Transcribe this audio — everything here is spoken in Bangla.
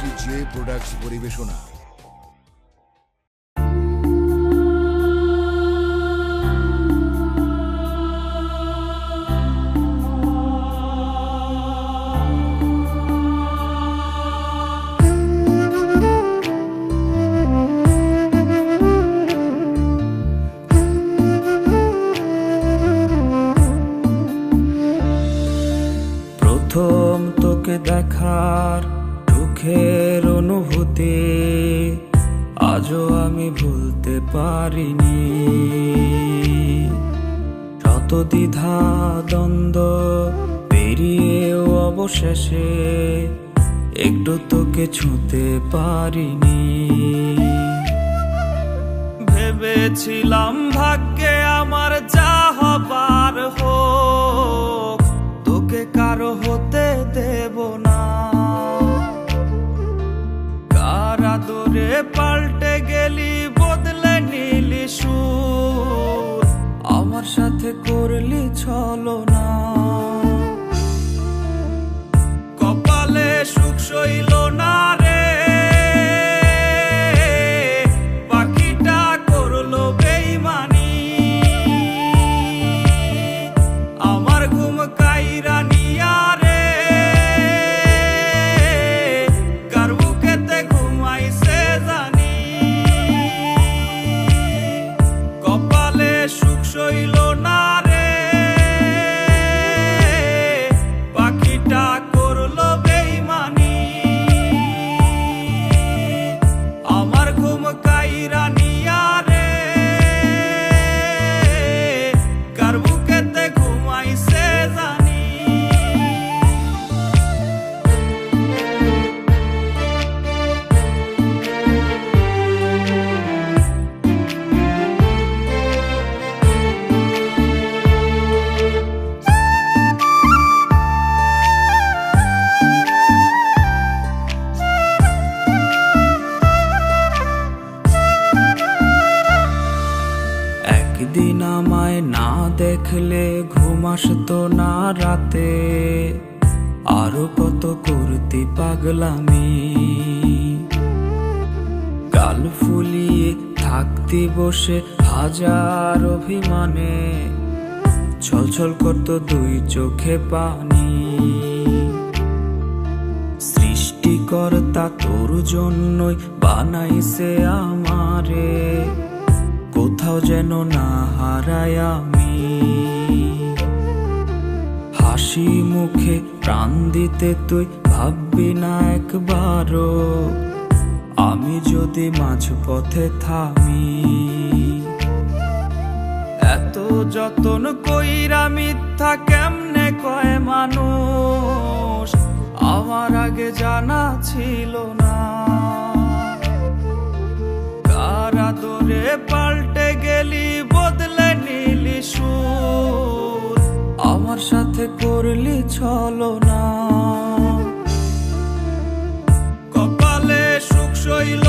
একটি জে প্রোডাক্টস পরিবেশনা। প্রথম তোকে দেখার সুখের অনুভূতি আজও আমি ভুলতে পারিনি। শত দ্বিধা দ্বন্দ্ব পেরিয়েও অবশেষে একটু তোকে ছুঁতে পারিনি। ভেবেছিলাম ভাগ্যে আমার যা হবার হোক, তোকে কারো হতে দেব না। কার আদরে পাল্টে গেলি, বদলে নিলি সুর, আমার সাথে করলি ছলনা। কপালে সুখ সইল না রে, পাখিটা করলো বেইমানি। আমার ঘুম কাইরা নিয়া রে, কার বুকেতে ঘুমাইছে জানি। কপালে সুখ সইল না রে, পাখিটা করলো বেইমানি। আমার ঘুম কাইরা নিয়া রে, কার বুকেতে ঘুমাইছে জানি। একদিন আমায় না দেখলে ঘুম আসতো না রাতে, আরো কত করতি পাগলামি। গাল ফুলিয়ে থাকতি বসে হাজার অভিমানে, ছলছল করতো দুই চোখে পানি। সৃষ্টিকর্তা তোর জন্যই বানাইছে আমারে, কোথাও যেন না হারাই আমি। হাসি মুখে প্রাণ দিতে তুই ভাববি না একবারও, আমি যদি মাঝ পথে থামি। এত যতন কইরা মিথ্যা কেমনে কয় মানুষ, আমার আগে জানা ছিল না। কার আদরে পাল্টে গেলি, বদলে নিলি সুর, আমার সাথে করলি ছলনা। কপালে সুখ সইল